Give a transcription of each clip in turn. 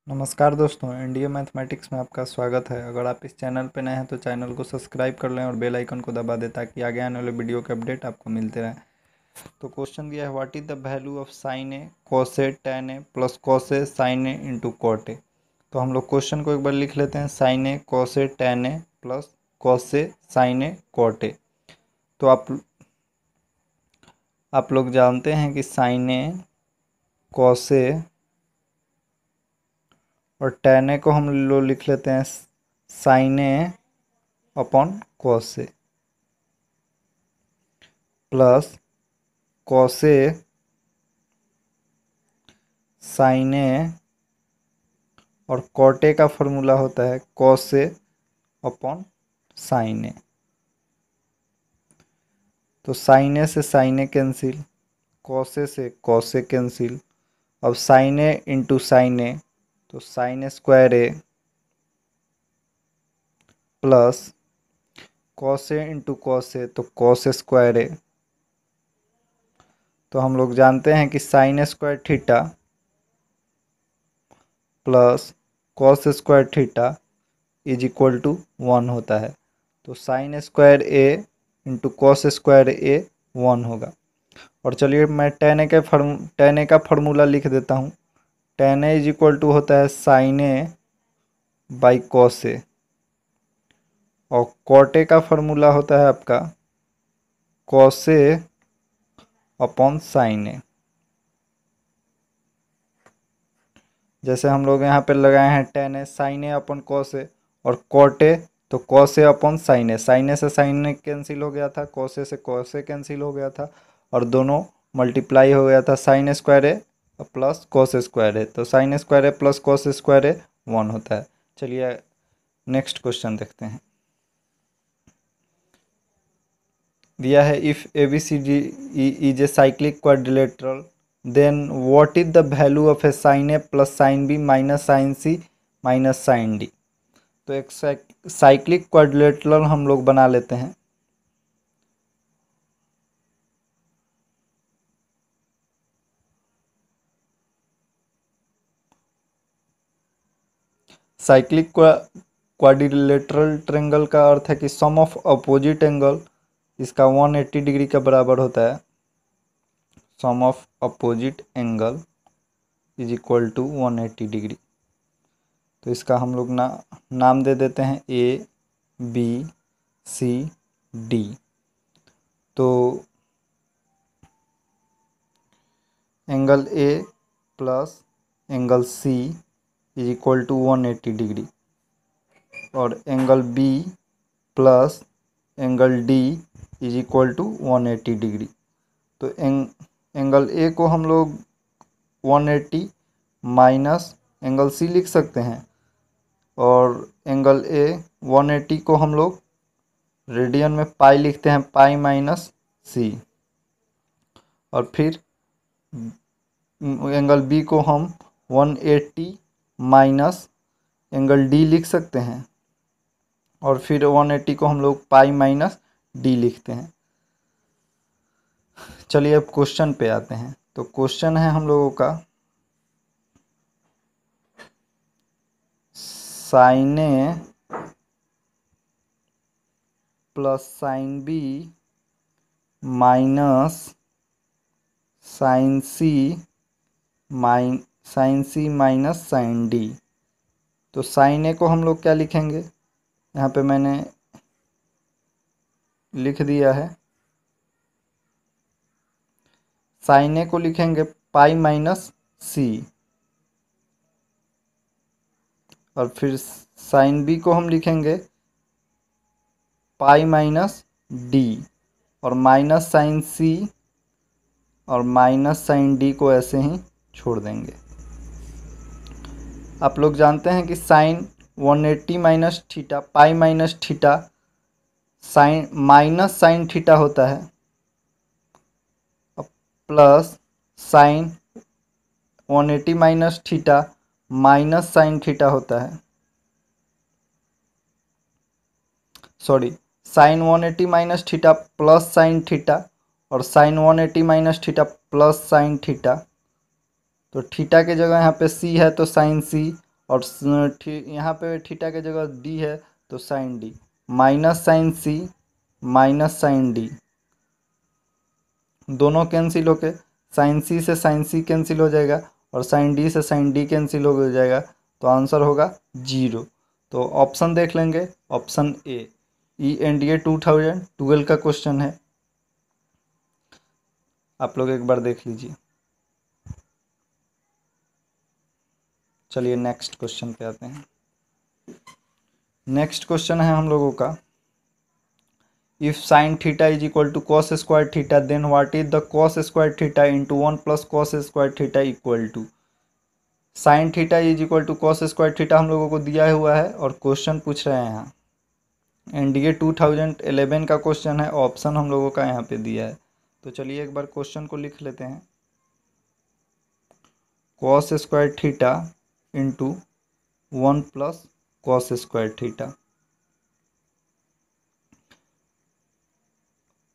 नमस्कार दोस्तों, India mathematics में आपका स्वागत है। अगर आप इस चैनल पर नए हैं तो चैनल को सब्सक्राइब कर लें और बेल आइकन को दबा दें ताकि आगे आने वाले वीडियो के अपडेट आपको मिलते रहें। तो क्वेश्चन दिया है, what is the value of sine A cos A tan A plus cos A sine A into cot A. तो हम लोग क्वेश्चन को एक बार लिख लेते हैं, sine A cos A tan A plus cos A sine A cot A. तो आप लोग जानते हैं कि साइन ए कॉस ए और टैन ए को हम लोग लिख लेते हैं sine A upon cos A plus cos A sine ए और कॉट ए का फॉर्मूला होता है कॉस ए अपॉन साइन ए। तो साइन ए से sine A cancel, cos A से कॉस ए कैंसिल। अब साइन ए इंटू साइन ए तो sine A square A plus cos A into cos A तो cos ए square ए। तो हम लोग जानते हैं कि sine A square theta plus cos square theta is equal to 1 होता है। तो sine square A into cos square A 1 होगा। और चलिए मैं टेन ए का फार्मूला लिख देता हूँ। Tan A is equal to होता है sine A by cos A और कॉट ए का फार्मूला होता है आपका cos A upon sine A. जैसे हम लोग यहाँ पे लगाए हैं tan A sine A upon cos A और कॉट ए तो cos A upon sine A. Sine A से साइन ए कैंसिल हो गया था, कॉस ए से कॉस ए कैंसिल हो गया था और दोनों मल्टीप्लाई हो गया था। साइन स्क्वायर ए प्लस कॉस स्क्वायर ए तो sine square A plus cos square A 1 होता है। चलिए नेक्स्ट क्वेश्चन देखते हैं। दिया है if A B C D is a cyclic quadrilateral then what is the value of a sine A plus sine B minus sine C minus sine D. तो एक cyclic quadrilateral हम लोग बना लेते हैं। साइक्लिक क्वाड्रिलेटरल ट्रेंगल का अर्थ है कि सम ऑफ अपोजिट एंगल इसका 180 डिग्री के बराबर होता है। Sum of opposite angle is equal to 180 degree. तो इसका हम लोग नाम दे देते हैं ए बी सी डी। तो angle A plus angle C is equal to 180 degree और angle B plus angle D is equal to 180 degree. तो एंगल ए को हम लोग 180 माइनस एंगल सी लिख सकते हैं और एंगल ए 180 को हम लोग रेडियन में पाई लिखते हैं, पाई माइनस सी। और फिर एंगल बी को हम 180 माइनस एंगल डी लिख सकते हैं और फिर 180 को हम लोग पाई माइनस डी लिखते हैं। चलिए अब क्वेश्चन पे आते हैं। तो क्वेश्चन है हम लोगों का sine A plus sine B minus sine C minus sine D. तो साइन ए को हम लोग क्या लिखेंगे, यहाँ पे मैंने लिख दिया है। साइन ए को लिखेंगे पाई माइनस सी और फिर साइन बी को हम लिखेंगे पाई माइनस डी और माइनस साइन सी और माइनस साइन डी को ऐसे ही छोड़ देंगे। आप लोग जानते हैं कि sine 180 minus theta pi minus theta sine minus sine theta होता है plus sine 180 minus theta minus sine theta होता है। Sorry, sine 180 minus theta plus sine theta और sine 180 minus theta plus sine theta. तो थीटा के जगह यहाँ पे सी है तो साइन सी और यहाँ पे थीटा के जगह डी है तो sign D, minus sine C minus sine D, दोनों कैंसिल होके साइन सी से साइन सी कैंसिल हो जाएगा और साइन डी से साइन डी कैंसिल हो जाएगा, तो आंसर होगा 0। तो ऑप्शन देख लेंगे, ऑप्शन ए ENDA 2012 का क्वेश्चन है, आप लोग एक बार देख लीजिए। चलिए नेक्स्ट क्वेश्चन पे आते हैं। नेक्स्ट क्वेश्चन है हम लोगों का, if sine theta is equal to cos square theta then what is the cos square theta into 1 plus cos square theta equal to. Sine theta is equal to cos square theta हम लोगों को दिया हुआ है और question पूछ रहे हैं यहाँ, NDA 2011 का क्वेश्चन है, ऑप्शन हम लोगों का यहाँ पे दिया है। तो चलिए एक बार क्वेश्चन को लिख लेते हैं, cos square theta into 1 plus cos square theta,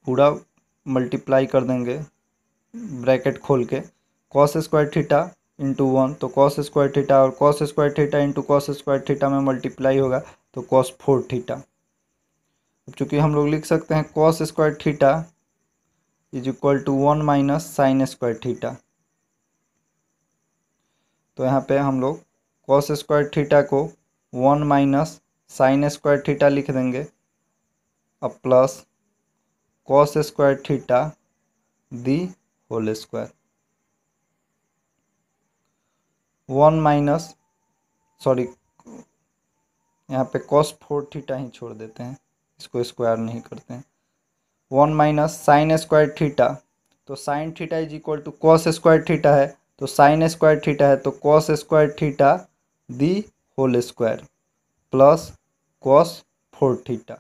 पूरा मल्टीप्लाई कर देंगे ब्रैकेट खोल के, कॉस स्क्वायर थीटा इंटू 1, तो कॉस स्क्वायर थीटा और cos square theta into cos square theta में मल्टीप्लाई होगा तो कॉस 4 थीटा। चूँकि हम लोग लिख सकते हैं cos square theta is equal to 1 minus sine square theta, तो यहाँ पे हम लोग कॉस स्क्वायर थीटा को 1 माइनस साइन स्क्वायर थीटा लिख देंगे, अब plus cos square theta the whole square, 1 minus sorry यहाँ पे कॉस 4 थीटा ही छोड़ देते हैं, इसको स्क्वायर नहीं करते हैं, 1 माइनस साइन स्क्वायर थीटा, तो sine theta is equal to cos square theta है, तो साइन स्क्वायर थीटा है तो cos square theta the whole square plus cos 4 theta,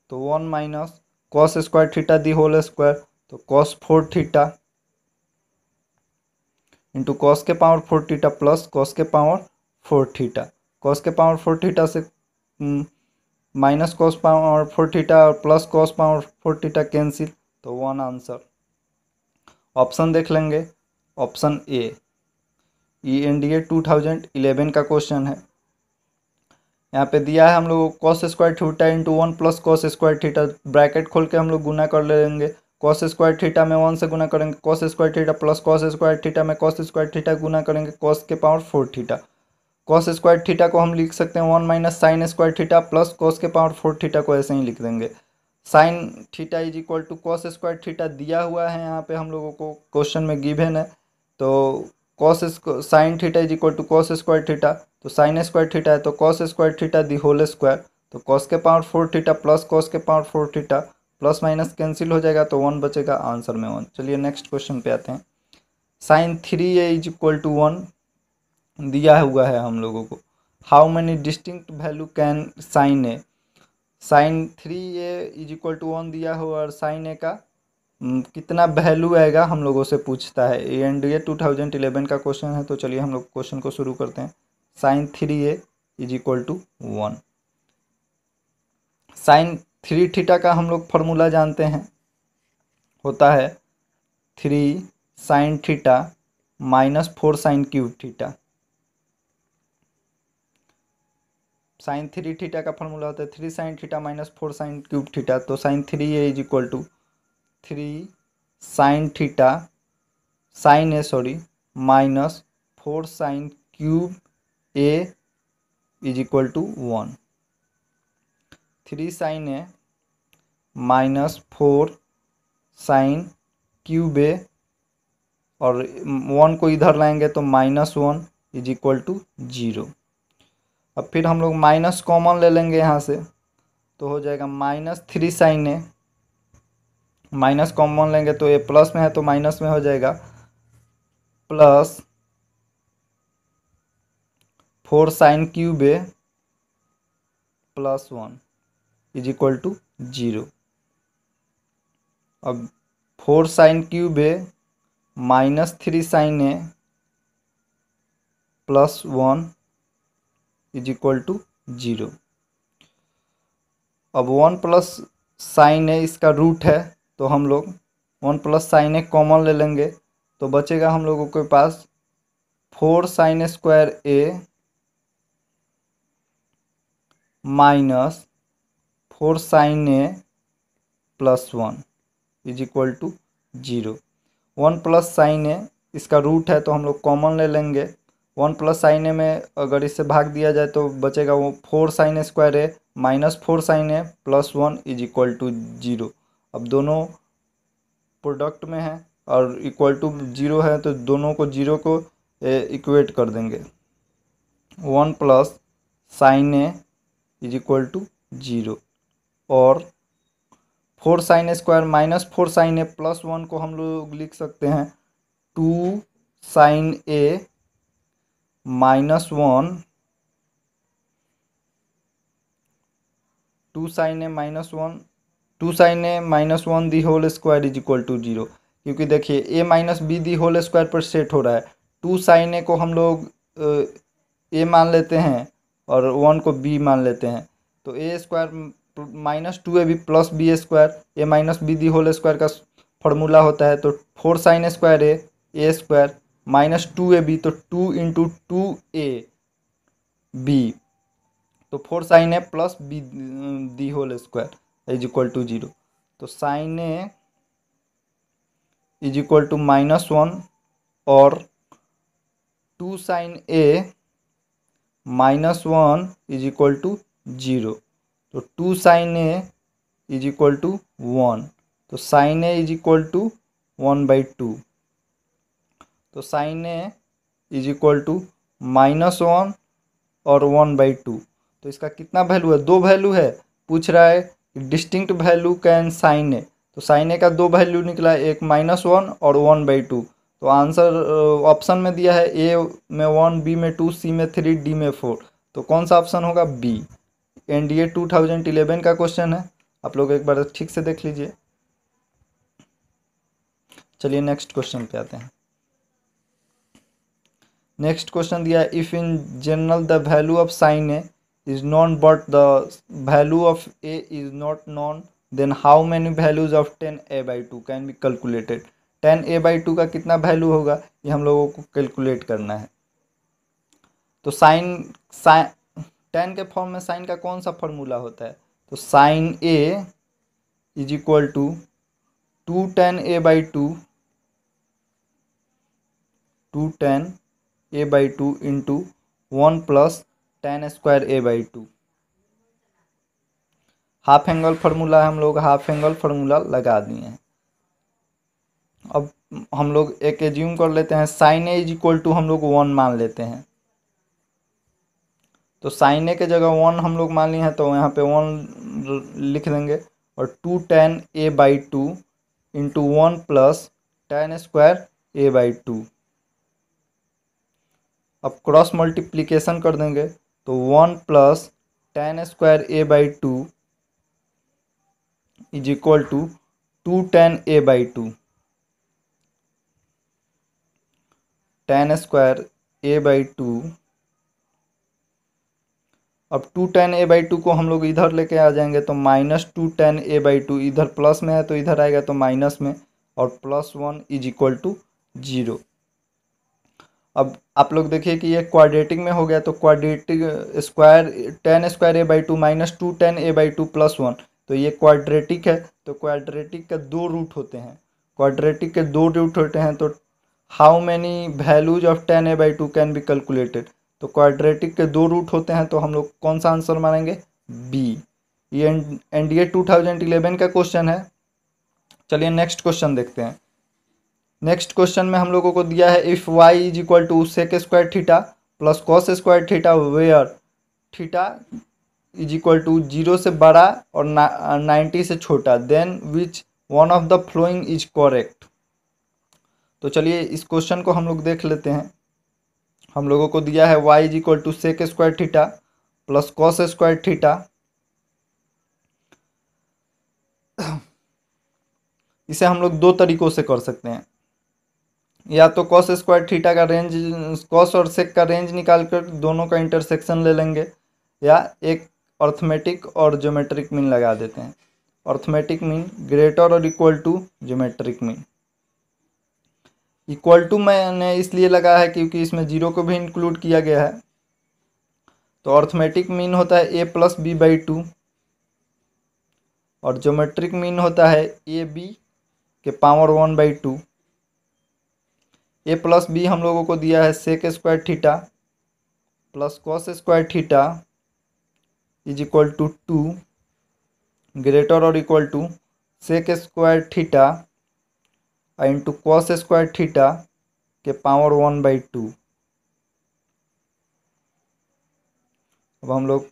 तो 1 minus cos square theta the whole square, तो cos 4 theta into cos के power 4 theta plus cos के power 4 theta, cos के power 4 theta से minus cos power 4 theta और plus cos power 4 theta cancel, तो 1 answer. Option देख लेंगे, option A ENDA 2011 का क्वेश्चन है, यहाँ पे दिया है हम लोग cos square theta into 1 plus cos square theta, bracket खोल के हम लोग गुना कर लेंगे, कॉस स्क्वायर थीटा में 1 से गुना करेंगे cos square theta plus cos square theta में कॉस स्क्वायर थीटा गुना करेंगे कॉस के power 4 theta, cos square theta को हम लिख सकते हैं 1 minus sine square theta plus cos के पावर 4 थीटा को ऐसे ही लिख देंगे, sine theta is equal to cos square theta दिया हुआ है यहाँ पे हम लोगों को क्वेश्चन में गिवन है, तो cos sine theta is equal to cos square theta, तो साइन स्क्वायर थीटा है तो cos square theta the whole square, तो कॉस के पावर 4 थीटा प्लस कॉस के power 4 theta, plus minus cancel हो जाएगा तो 1 बचेगा, आंसर में 1। चलिए नेक्स्ट क्वेश्चन पे आते हैं, sine 3a is equal to 1 दिया हुआ है हम लोगों को, how many distinct value can sine A, sine 3a is equal to 1 दिया हुआ और साइन ए का कितना वैल्यू आएगा हम लोगों से पूछता है, ENDA 2011 का क्वेश्चन है। तो चलिए हम लोग क्वेश्चन को शुरू करते हैं, sine 3a is equal to 1, sine 3 theta का हम लोग फार्मूला जानते हैं, होता है 3 sine theta minus 4 sine cube theta, sine 3 theta का फार्मूला होता है 3 sine theta minus 4 sine cube theta, तो sine 3a is equal to 3 sine theta sine A minus 4 sine cube A is equal to 1, 3 sine A minus 4 sine cube ए और 1 को इधर लाएंगे तो -1 is equal to 0। अब फिर हम लोग माइनस कॉमन ले लेंगे यहाँ से, तो हो जाएगा -3 साइन ए, माइनस कॉमन लेंगे तो ए प्लस में है तो माइनस में हो जाएगा, plus 4 sine cube A plus 1 is equal to 0। अब 4 sine cube A -3 sine A plus 1 is equal to 0। अब 1 प्लस साइन ए इसका रूट है, तो हम लोग 1 प्लस साइन ए कॉमन ले लेंगे, तो बचेगा हम लोगों के पास 4 sine square A minus 4 sine A plus 1 is equal to 0। 1 plus sine A इसका रूट है तो हम लोग कॉमन ले लेंगे। 1 प्लस साइन ए में अगर इससे भाग दिया जाए तो बचेगा वो 4 sine square A minus 4 sine A plus 1 is equal to 0। अब दोनों प्रोडक्ट में है और इक्वल टू 0 है तो दोनों को 0 को इक्वेट कर देंगे। 1 plus sine A is equal to 0 और 4 sine square minus 4 sine A plus 1 को हम लोग लिख सकते हैं 2 sine A minus 1 2 sine A minus 1 2 sine A minus 1 the whole square is equal to 0। क्योंकि देखिए A minus B the whole square पर सेट हो रहा है। 2 साइन ए को हम लोग ए मान लेते हैं और 1 को बी मान लेते हैं तो A square minus 2 A B plus B square A minus B the whole square का फॉर्मूला होता है। तो 4 sine square A square minus 2 A B तो 2 इंटू 2 ए बी तो 4 sine A plus B the whole square is equal to 0। तो sine A is equal to -1 और 2 sine A -1 is equal to 0। तो 2 sine A is equal to 1 तो sine A is equal to 1/2। तो sine A is equal to -1 और 1/2। तो इसका कितना value है? 2 वैल्यू है। पूछ रहा है डिस्टिंक्ट वैल्यू कैन साइन ए तो साइन ए का 2 वैल्यू निकला है, एक -1 और 1/2। तो आंसर ऑप्शन में दिया है ए में 1 बी में 2 सी में 3 डी में 4। तो कौन सा ऑप्शन होगा? बी। एनडीए 2011 का क्वेश्चन है, आप लोग एक बार ठीक से देख लीजिए। चलिए नेक्स्ट क्वेश्चन पे आते हैं। नेक्स्ट क्वेश्चन दिया है if in general the value of sine A is known but the value of a is not known then how many values of 10a/2 can be calculated। 10a/2 का कितना value होगा ये हम लोगों को calculate करना है। तो साइन 10 के फॉर्म में साइन का कौन सा फॉर्मूला होता है? तो sine A is equal to 210a/2 210a/2 into 1 plus 10 square a/2। Half angle formula है, हम लोग हाफ एंगल फार्मूला लगा दिए हैं। अब हम लोग एक एज्यूम कर लेते हैं sine A is equal to हम लोग 1 मान लेते हैं। तो साइन ए के जगह 1 हम लोग मान लिए हैं तो यहाँ पे 1 लिख देंगे और 210a/2 into 1 plus 10 square a/2। अब क्रॉस मल्टीप्लीकेशन कर देंगे तो 1 plus 10 square a/2 is equal to 210a/2 10 square a/2। अब 210a/2 को हम लोग इधर लेके आ जाएंगे तो -210a/2 इधर प्लस में है तो इधर आएगा तो माइनस में और +1 इज इक्वल टू 0। अब आप लोग देखिए कि ये क्वाड्रेटिक में हो गया तो quadratic square 10 square a/2 -210a/2 +1 तो ये क्वाड्रेटिक है। तो क्वाड्रेटिक के 2 रूट होते हैं। क्वाड्रेटिक के 2 रूट होते हैं तो how many values of 10a/2 can be calculated. तो क्वाड्रेटिक के 2 रूट होते हैं तो हम लोग कौन सा आंसर मानेंगे? बी। ये एनडीए 2011 का क्वेश्चन है। चलिए नेक्स्ट क्वेश्चन देखते हैं। नेक्स्ट क्वेश्चन में हम लोगों को दिया है if Y is equal to sec square theta plus cos square theta where theta is equal to 0 से बड़ा और 90 से छोटा then which one of the following is correct. तो चलिए इस क्वेश्चन को हम लोग देख लेते हैं। हम लोगों को दिया है Y is equal to sec square theta plus cos square theta. इसे हम लोग 2 तरीकों से कर सकते हैं, या तो कॉस स्क्वायर थीटा का रेंज कॉस और सेक का रेंज निकाल कर दोनों का इंटरसेक्शन ले लेंगे, या एक अर्थमेटिक और ज्योमेट्रिक मीन लगा देते हैं। अर्थमेटिक मीन ग्रेटर और equal to geometric mean. Equal to मैंने इसलिए लगा है क्योंकि इसमें जीरो को भी इंक्लूड किया गया है। तो अर्थमेटिक मीन होता है a+b/2 और ज्योमेट्रिक मीन होता है ab के पावर 1/2। a+b हम लोगों को दिया है sec square theta plus cos square theta is equal to 2 greater और equal to sec square theta into cos square theta के पावर 1/2। अब हम लोग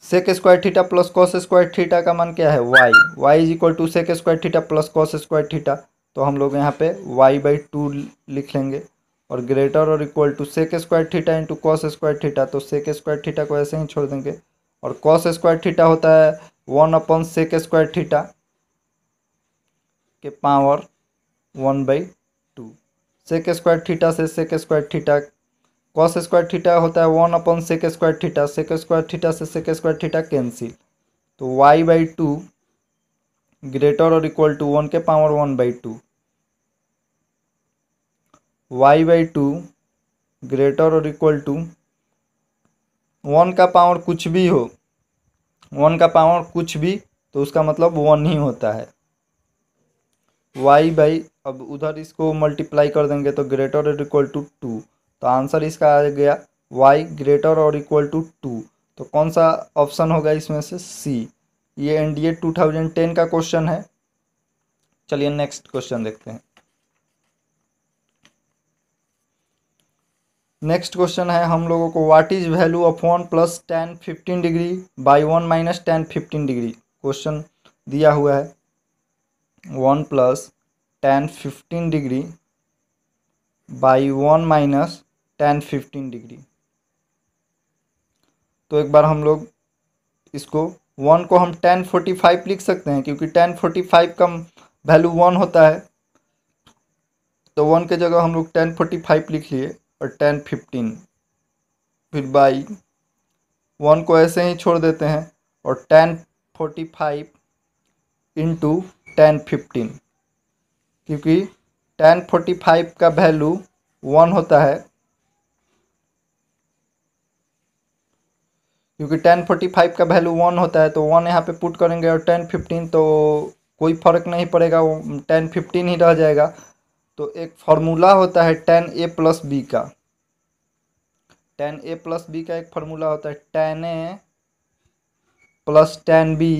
sec square theta plus cos square theta का मान क्या है Y is equal to sec square theta plus cos square theta. तो हम लोग यहाँ पे y/2 लिख लेंगे और ग्रेटर और equal to sec square theta into cos square theta. तो सेक स्क्वायर थीटा को ऐसे ही छोड़ देंगे और कॉस स्क्वायर थीटा होता है 1/सेक स्क्वायर थीटा के पावर 1/2। सेक स्क्वायर थीटा से sec square theta, cos square theta होता है 1/सेक square theta, sec square theta से सेक स्क्वायर थीटा कैंसिल। तो y/2 ग्रेटर और इक्वल टू 1 के पावर 1/2। y/2 ग्रेटर और इक्वल टू 1 का पावर कुछ भी हो, 1 का पावर कुछ भी तो उसका मतलब 1 ही होता है। अब उधर इसको मल्टीप्लाई कर देंगे तो ग्रेटर और इक्वल टू 2। तो आंसर इसका आ गया y ग्रेटर और इक्वल टू 2। तो कौन सा ऑप्शन होगा इसमें से? सी। ये एनडीए 2010 का क्वेश्चन है। चलिए नेक्स्ट क्वेश्चन देखते हैं। नेक्स्ट क्वेश्चन है हम लोगों को what is value of 1 + tan 15 degree by 1 - tan 15 degree. Question दिया हुआ है 1 + tan 15 degree by 1 - tan 15 degree. तो एक बार हम लोग इसको 1 को हम tan 45 लिख सकते हैं क्योंकि tan 45 का वैल्यू 1 होता है। तो 1 के जगह हम लोग tan 45 लिख लिए और tan 15 फिर बाई 1 को ऐसे ही छोड़ देते हैं और tan 45 इंटू tan 15 क्योंकि tan 45 का वैल्यू 1 होता है। क्योंकि tan 45 का वैल्यू 1 होता है तो 1 यहाँ पे पुट करेंगे और tan 15 तो कोई फ़र्क नहीं पड़ेगा, वो tan 15 ही रह जाएगा। तो एक फार्मूला होता है tan a+b का, tan a+b का एक फार्मूला होता है tan a plus tan b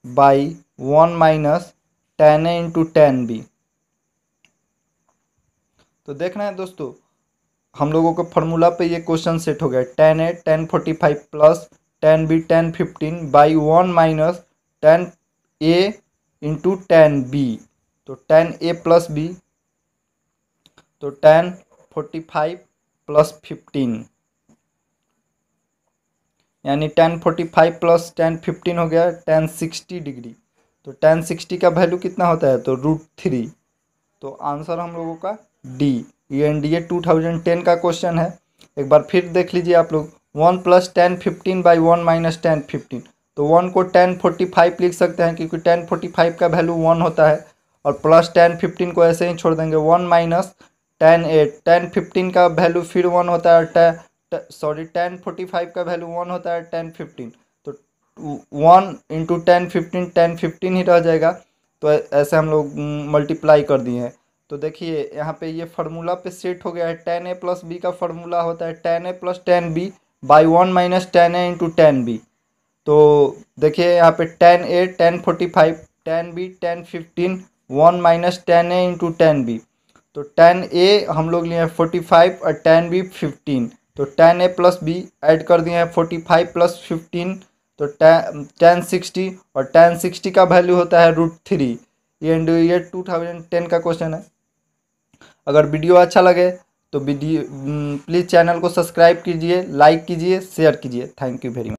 by 1 - tan a into tan b। तो देखना है दोस्तों, हम लोगों को फार्मूला पे ये क्वेश्चन सेट हो गया tan a tan 45 plus tan b tan 15 by 1 - tan a into tan b। तो tan a+b तो tan 45 प्लस 15 यानी tan 45 प्लस tan 15 हो गया tan 60 डिग्री। तो tan 60 का वैल्यू कितना होता है? तो √3। तो आंसर हम लोगों का डी। ये एनडीए 2010 का क्वेश्चन है। एक बार फिर देख लीजिए आप लोग 1 + tan 15 बाई 1 - tan 15। तो 1 को tan 45 लिख सकते हैं क्योंकि tan 45 का वैल्यू 1 होता है और प्लस tan 15 को ऐसे ही छोड़ देंगे 1 - tan 8। tan 15 का वैल्यू फिर 1 होता है tan 45 का वैल्यू 1 होता है tan 15। तो 1 इंटू tan 15 ही रह जाएगा। तो ऐसे हम लोग मल्टीप्लाई कर दिए हैं। तो देखिए यहाँ पे ये फार्मूला पे सेट हो गया है। tan a+b का फार्मूला होता है tan a + tan b by 1 - tan a into tan b। तो देखिए यहाँ पे tan a tan 45 tan b tan 15 1 - tan a into tan b। तो tan a हम लोग लिए हैं 45 और tan b 15। तो tan a+b ऐड कर दिए हैं 45 + 15। तो tan 60 और tan 60 का वैल्यू होता है √3। ये 2010 का क्वेश्चन है। अगर वीडियो अच्छा लगे तो वीडियो प्लीज़ चैनल को सब्सक्राइब कीजिए, लाइक कीजिए, शेयर कीजिए। Thank you very much.